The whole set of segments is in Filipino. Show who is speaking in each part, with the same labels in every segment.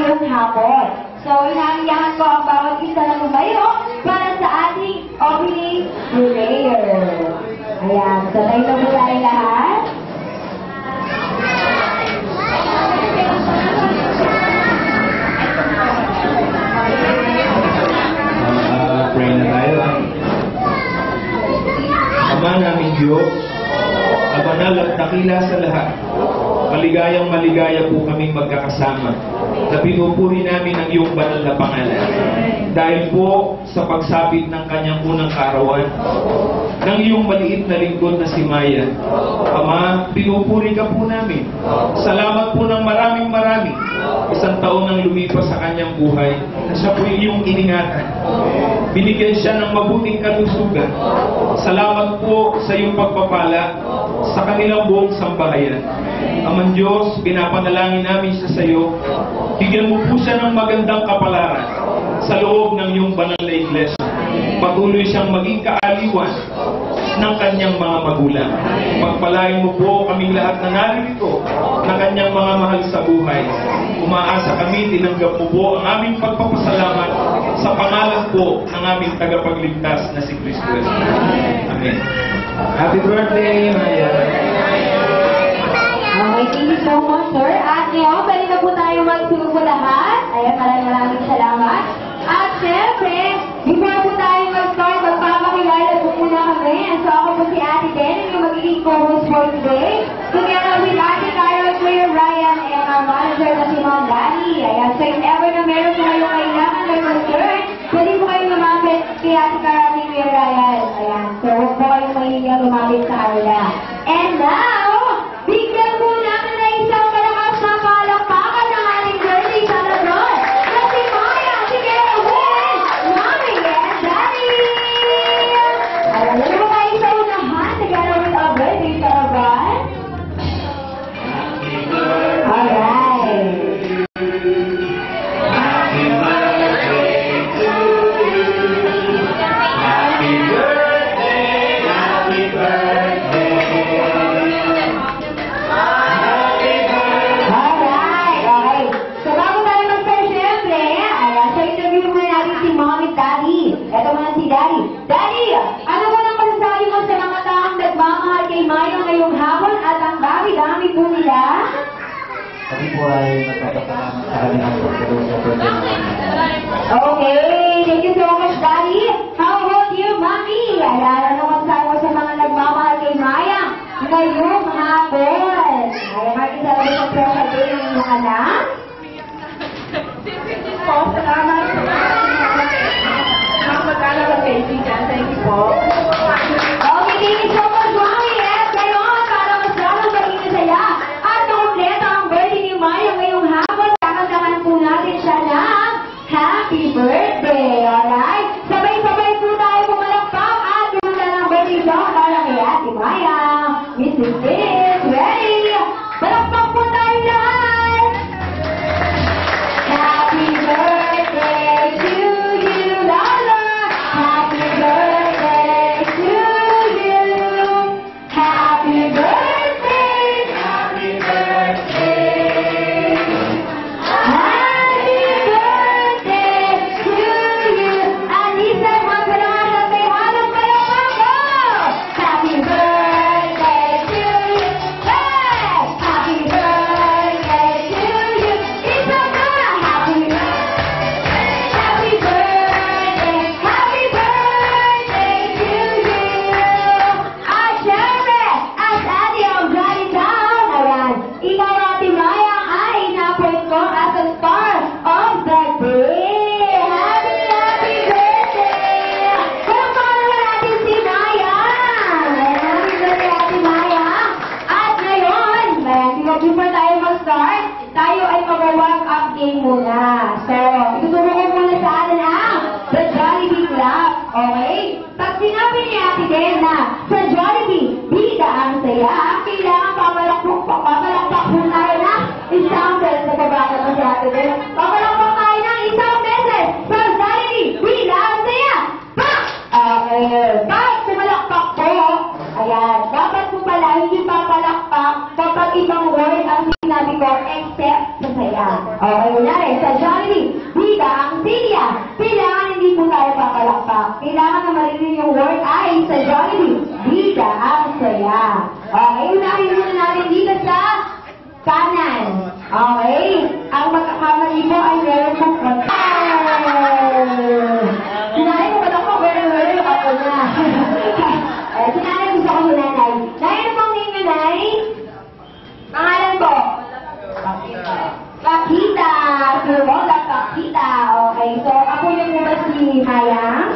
Speaker 1: ngayong hapon. So, inaanyahan ko ang bawat isa na lumayo para sa ating opening prayer. Ayan, sabay na po tayo lahat.
Speaker 2: Pray na tayo. Ama naming Diyos, ang banal at dakila sa lahat, maligayang maligaya po kaming magkakasama na pinupuri namin ang iyong banal na pangalan. Dahil po sa pagsapit ng kanyang unang karawan, ng iyong maliit na lingkod na si Maya. Ama, pinupuri ka po namin. Salamat po ng maraming marami. Isang taon nang lumipas sa kanyang buhay, na siya po iyong iningatan. Binigyan siya ng mabuting kalusugan. Salamat po sa iyong pagpapala sa kanilang buong sambahayan. Amang Diyos, pinapanalangin namin siya sa iyo. Bigyan mo po siya ng magandang kapalaran sa loob ng iyong banal na iglesia. Patuloy siyang maging kaaliwan ng kanyang mga magulang. Pagpalain mo po kaming lahat na naririto na kanyang mga mahal sa buhay. Umaasa kami, tinanggap mo po ang aming pagpapasalamat sa pangalan po ng aming tagapagligtas na si Kristo. Amen. Happy birthday, Maya!
Speaker 1: Okay, thank you so much, sir. At ngayon, pwede na po tayo magtulog lahat. Ayan, maraming salamat. At syempre, before po tayo mag-start, magpapakilala po muna kami. So ako po si Ate Den, yung magiging co-host for today. Together with Ate Carol, Kuya Ryan, and our manager na si Ma'am Danny. Ayan, so if ever na meron po kayong kailangan ng concern, pwede po kayong lumapit kay Ate Carol ni Kuya Ryan. Ayan, so huwag po kayong mahihiya lumapit sa kanila. And now, bigyan po namin na isang malakas na palakpakan ng ating birthday celebration. Kasi Maya, together with Mommy and Daddy! Alam mo ba kayo sa unahan together with our birthday celebration? Alright!
Speaker 2: Happy birthday to you. Happy birthday, happy birthday.
Speaker 1: Alright! Okay. So bago tayo mag-start, syempre, ayan, sa interview muna natin si Mommy at Daddy. Ito muna si Daddy. Daddy, ano ba ang masasabi mo sa mga taong nagmamahal kay Maya ngayong hapon at ang dami-dami po nila?
Speaker 3: Kami po ay magpapasalamat sa kanilang pagkaroon sa birthday namin.
Speaker 1: Okay, thank you so much, Daddy. How about you, Mommy? Ayan, ano masasabi mo sa mga nagmamahal kay Maya ngayong hapon? Ayan, Martin, salamat sa special day ng inyong anak.
Speaker 4: Po, salamat sa mga mag-anak at kaibigan. Thank you po.
Speaker 1: Okay, thank you so much, Mommy. At ngayon, para mas lalo maging masaya at kompleto ang birthday ni Maya ngayong hapon, kakantahan po natin siya ng Happy Birthday. Alright? Sabay-sabay po tayo pumalakpak at kumanta ng birthday song para kay Ate Maya. Mrs. Liz, ready? Palakpak po tayo lahat! Happy birthday to you, Lola! Happy birthday to you! Happy birthday!
Speaker 2: Happy birthday.
Speaker 1: Happy birthday to you! Anissa, magpalaman na may halong palakpak mo! Happy birthday to you! Hey! Happy birthday to you! Isa pa! Happy birthday! Happy birthday! Happy birthday to you! At syempre, as Ate ang Johnny Town, ayan, ikaw Ate Maya ay ina-appoint ko as a star of the day. Happy birthday! Palakpakan naman natin si Maya! Ayan, happy birthday Ate Maya! At ngayon, ayan, before tayo mag-start, tayo ay mag-warm up game muna. So, ituturo ko muna sa atin ang The Jollibee Club. Okay? Pag sinabi ni Ate Den na sa Jollibee, bida ang saya, kailangan papalakpak po tayo na isang beses. Nagbabakat na si Ate Den. Papalakpak tayo ng isang beses sa Jollibee, bida ang saya. Pak! Okay. Pag pumalakpak po, ayan, dapat po pala hindi papalakpak kapag ibang word ang sinabi ko except sa saya. Okay, kunyari, sa Jollibee, bida ang silya. Kailangan hindi po tayo papalakpak. Kailangan na marinig yung word ay sa Jollibee, bida ang saya. Okay, unahin muna natin dito sa kanan. Okay, ang magkakamali po ay meron pong sinanay ko ba ako? Well, ako na. Sinanay gusto ko sinanay. Nay, ano pong name nyo, Nay? Pangalan po? Pakita. Suroga, Pakita. Okay, so ako yung muna si Mayang.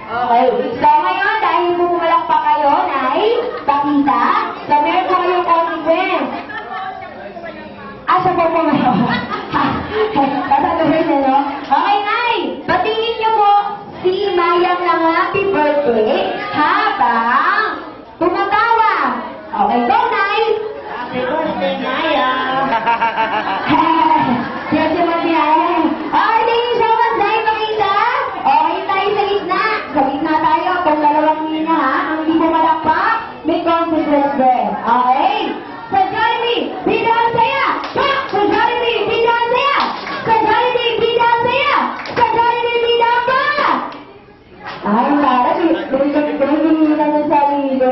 Speaker 1: Okay, so ngayon, dahil pumalakpak kayo, Nay, Pakita, so meron po kayong consequence. Asa po po ngayon? Kasaluhin na, no? Okay, Nay, batingin niyo po si Mayang ng happy birthday habang tumatawa. Okay, go, Nay! Happy birthday, Mayang! Happy birthday, Mayang! Okay, thank you so much, Nay, Pakita. Okay, tayo sa gitna. Sa gitna tayo, kung dalawang nina, ha? Ang hindi mo malakpak, may consequence din. Okay? Sa Jollibee, bida ang saya! Sa Jollibee, bida ang saya! Sa Jollibee, bida ang saya! Sa Jollibee, bida ang ba! Ay, para, binigyan na ng sarili.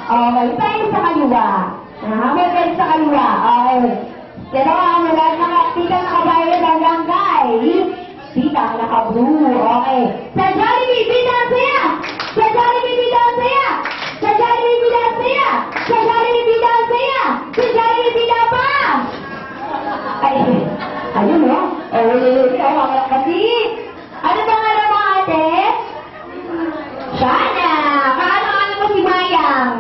Speaker 1: Okay, tayo sa kaliwa. May bed sa kaliwa. Okay. Pero ang lahat nakakita nakabayad hanggang kay bida ang naka-blue. Okay. Sa Jollibee, bida ang saya! Sa Jollibee, bida ang saya! Sa Jollibee, bida ang saya! Sa Jollibee, bida ang saya! Sa Jollibee, bida pa! Ay, ayun no? Ay, kasi. Ano ba nga naman ate? Shana! Kaano mo si Mayang?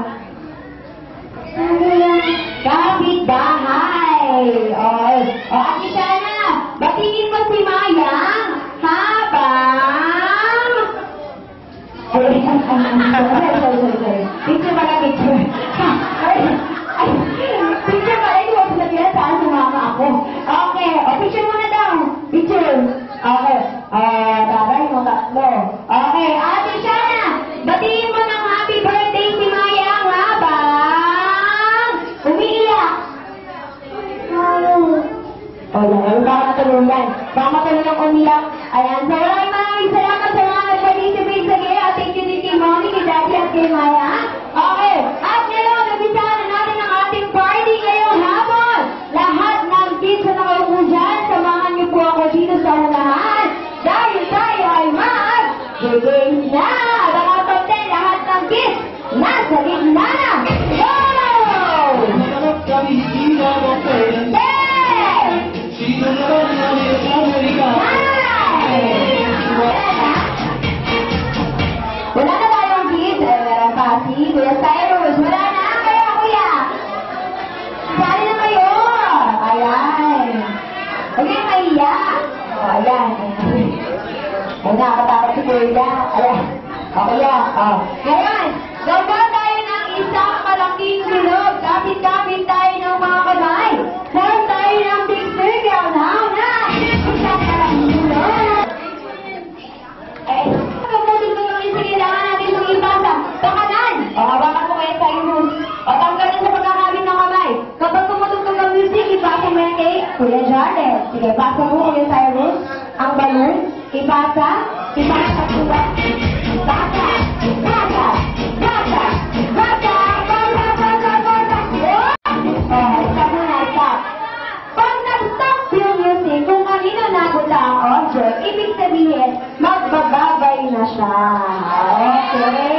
Speaker 1: Kapitbahay! Okay. O, Ate Shana, batingin mo si Mayang habang... Sorry. Picture pala, picture. Picture pala, hindi mo sabihin saan sumama ako. Okay, o, picture muna daw. Picture. Okay. Taray mo tatlo. Okay, Ate Shana, batingin mo ng happy birthday si Mayang habang umiiyak. O, yan. Baka matulungan. Baka matulungan umiyak. Ayan. So, maraming salamat sa mga nag-participate sa gaya. Thank you din kay Mommy, kay Daddy, at kay Mayang. Okay. At ngayon, nabisaan na natin ang ating party ngayong hapon. Lahat ng kids na nakaupo dyan, samahan niyo po ako dito sa unahan. Dahil tayo ay mag-games na! Mga top 10, lahat ng kids, nasa gitna na! Go! Wala na tayong kids. Meron pa si Kuya Cyrus. Wala na. Kaya kuya. Sali na kayo. Ayan. Huwag kayong mahiya. O, ayan. Ay, nakakatakot si Kuya. Ayan. O, kuya. O. Ngayon, gagawa tayo ng isang malaking silog. Kapit-kapit tayo ng mga kamay. Form tayo ng big circle. Now, na. Isang malaking silog. Eh, kapatid ko yung isa, kailangan natin itong ipasa. Pakanan! O, hawakan mo kayo sa inyo. O, tanggalin sa pagkakamit ng kamay. Kapag tumutugtog ang music, ipasa mo yan kay Kuya Jarden. Sige, pasa mo, Kuya Cyrus. Ang balloon. Ipasa. Ipasa. Ipasa. Ipasa. Ipasa. Ipasa. Ipasa. O, stop muna, stop. Pag nag-stop yung music, kung kanino nagulat ang object, ibig sabihin, magbabagay na siya. Okay.